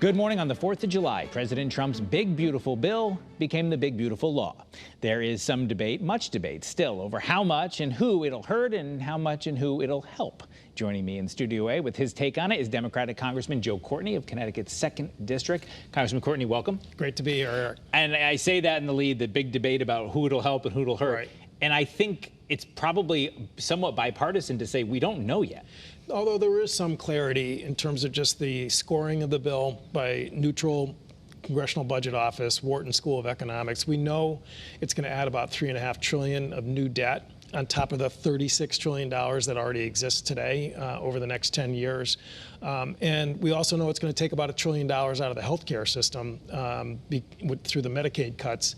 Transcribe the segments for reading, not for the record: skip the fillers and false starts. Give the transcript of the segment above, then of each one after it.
Good morning. On the 4th of July, President Trump's big, beautiful bill became the big, beautiful law. There is some debate, much debate still, over how much and who it'll hurt and how much and who it'll help. Joining me in Studio A with his take on it is Democratic Congressman Joe Courtney of Connecticut's 2nd District. Congressman Courtney, welcome. Great to be here. And I say that in the lead, the big debate about who it'll help and who it'll hurt. Right. And I think it's probably somewhat bipartisan to say we don't know yet. Although there is some clarity in terms of just the scoring of the bill by neutral Congressional Budget Office, Wharton School of Economics, we know it's going to add about $3.5 trillion of new debt on top of the $36 trillion that already exists today over the next 10 years. And we also know it's going to take about $1 trillion out of the healthcare system through the Medicaid cuts.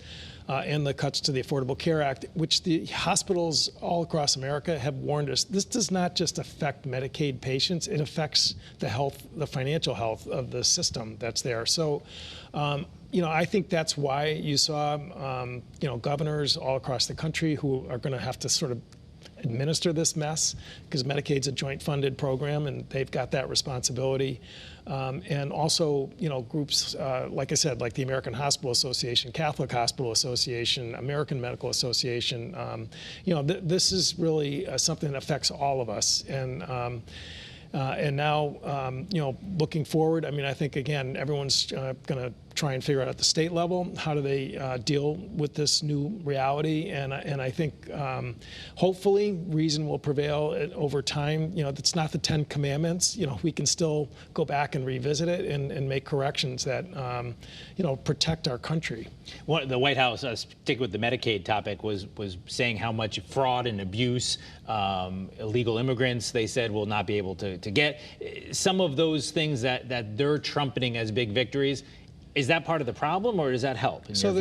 And the cuts to the Affordable Care Act, which the hospitals all across America have warned us, this does not just affect Medicaid patients, it affects the health, the financial health of the system that's there. So, I think that's why you saw, governors all across the country who are going to have to sort of administer this mess, because Medicaid's a joint funded program and they've got that responsibility. And also, groups, like I said, like the American Hospital Association, Catholic Hospital Association, American Medical Association, this is really something that affects all of us. And now, looking forward, I think, again, everyone's going to try and figure out at the state level, how do they deal with this new reality? And I think hopefully reason will prevail over time. It's not the 10 Commandments. We can still go back and revisit it and make corrections that, protect our country. Well, the White House, sticking with the Medicaid topic, was saying how much fraud and abuse, illegal immigrants, they said, will not be able to get. Some of those things that they're trumpeting as big victories. Is that part of the problem, or does that help? So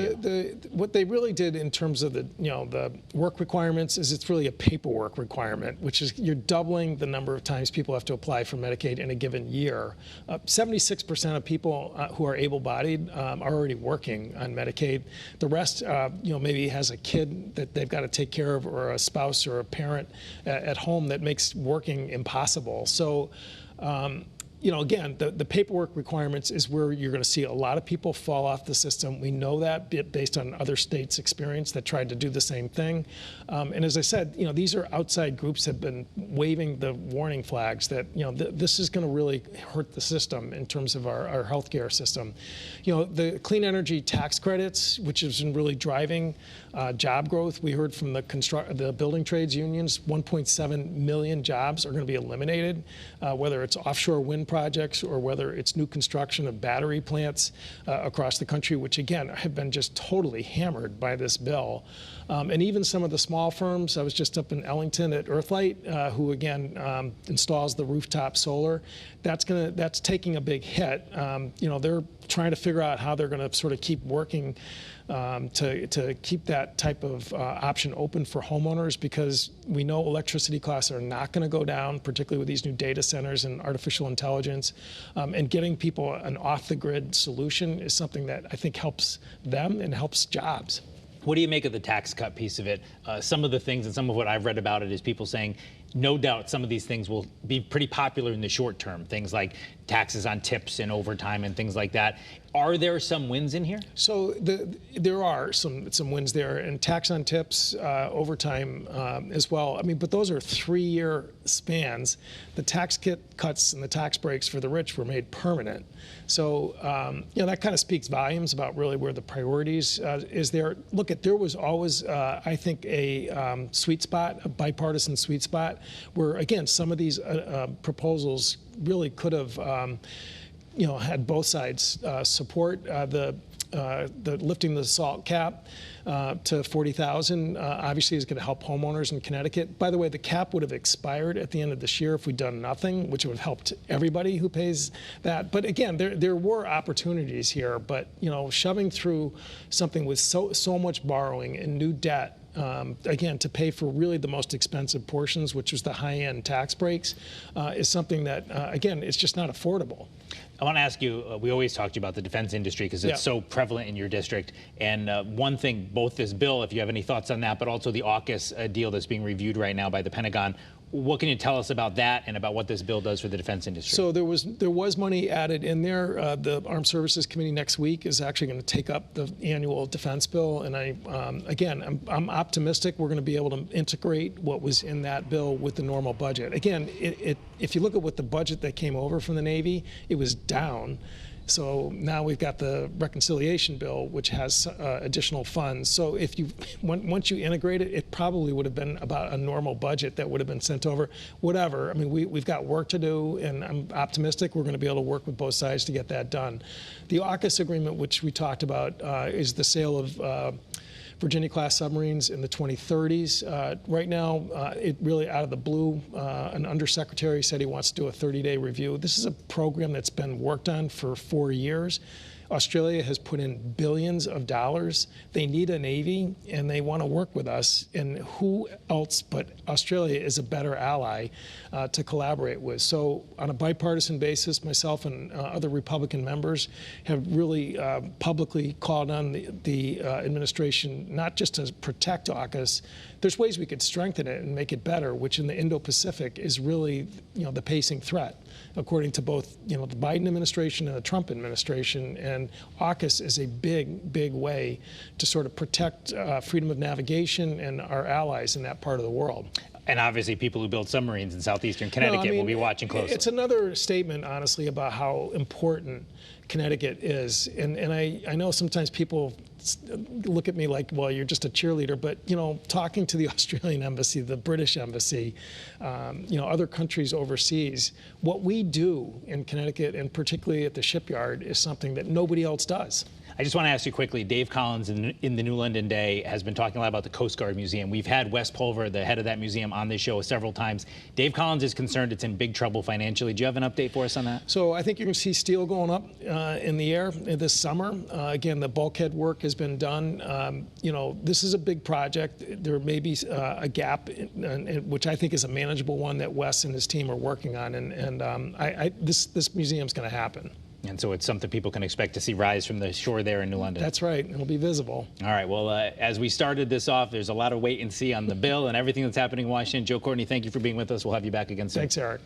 what they really did in terms of the work requirements is it's really a paperwork requirement, which is you're doubling the number of times people have to apply for Medicaid in a given year. 76% of people who are able-bodied are already working on Medicaid. The rest, maybe has a kid that they've got to take care of, or a spouse or a parent at home that makes working impossible. So. Again, the paperwork requirements is where you're going to see a lot of people fall off the system. We know that based on other states' experience that tried to do the same thing. And as I said, these are outside groups that have been waving the warning flags that, this is going to really hurt the system in terms of our healthcare system. The clean energy tax credits, which has been really driving job growth. We heard from the building trades unions, 1.7 million jobs are going to be eliminated, whether it's offshore wind projects or whether it's new construction of battery plants across the country, which again have been just totally hammered by this bill. And even some of the small firms, I was just up in Ellington at Earthlight, who again installs the rooftop solar. That's taking a big hit. They're trying to figure out how they're going to sort of keep working to keep that type of option open for homeowners, because we know electricity costs are not going to go down, particularly with these new data centers and artificial intelligence. And getting people an off-the-grid solution is something that I think helps them and helps jobs. What do you make of the tax cut piece of it? Some of the things and some of what I've read about it is people saying, no doubt some of these things will be pretty popular in the short term, things like taxes on tips and overtime and things like that. Are there some wins in here? So there are some wins there, and tax on tips, overtime as well. But those are 3-year spans. The tax cuts and the tax breaks for the rich were made permanent. So that kind of speaks volumes about really where the priorities is there. Look, there was always, I think, a sweet spot, a bipartisan sweet spot, where again some of these proposals really could have. Had both sides support the lifting the SALT cap to 40,000. Obviously, is going to help homeowners in Connecticut. By the way, the cap would have expired at the end of this year if we'd done nothing, which would have helped everybody who pays that. But again, there were opportunities here. But shoving through something with so much borrowing and new debt. Again, to pay for really the most expensive portions, which was the high-end tax breaks, is something that, again, it's just not affordable. I want to ask you, we always talk to you about the defense industry because it's so prevalent in your district. And one thing, both this bill, if you have any thoughts on that, but also the AUKUS deal that's being reviewed right now by the Pentagon, What can you tell us about that and about what this bill does for the defense industry? So there was money added in there. The Armed Services Committee next week is actually going to take up the annual defense bill, and I'm optimistic we're going to be able to integrate what was in that bill with the normal budget. Again, if you look at what the budget that came over from the Navy, it was down. So now we've got the reconciliation bill, which has additional funds. So once you integrate it, it probably would have been about a normal budget that would have been sent over. Whatever. I mean, we've got work to do, and I'm optimistic we're going to be able to work with both sides to get that done. The AUKUS agreement, which we talked about, is the sale of Virginia-class submarines in the 2030s. Right now, it really out of the blue, an undersecretary said he wants to do a 30-day review. This is a program that's been worked on for 4 years. Australia has put in billions of dollars. They need a Navy, and they want to work with us. And who else but Australia is a better ally to collaborate with? So on a bipartisan basis, myself and other Republican members have really publicly called on the administration not just to protect AUKUS. There's ways we could strengthen it and make it better, which in the Indo-Pacific is really, the pacing threat, according to both, the Biden administration and the Trump administration. And AUKUS is a big, big way to sort of protect freedom of navigation and our allies in that part of the world. And obviously people who build submarines in southeastern Connecticut will be watching closely. It's another statement, honestly, about how important Connecticut is. And I know sometimes people look at me like, well, you're just a cheerleader. But, talking to the Australian embassy, the British embassy, other countries overseas, what we do in Connecticut, and particularly at the shipyard, is something that nobody else does. I just want to ask you quickly, Dave Collins in the New London Day has been talking a lot about the Coast Guard Museum. We've had Wes Pulver, the head of that museum, on this show several times. Dave Collins is concerned it's in big trouble financially. Do you have an update for us on that? So I think you're going to see steel going up in the air this summer. Again, the bulkhead work has been done. This is a big project. There may be a gap, which I think is a manageable one that Wes and his team are working on. This museum's going to happen. And so it's something people can expect to see rise from the shore there in New London. That's right. It'll be visible. All right. Well, as we started this off, there's a lot of wait and see on the bill and everything that's happening in Washington. Joe Courtney, thank you for being with us. We'll have you back again soon. Thanks, Eric.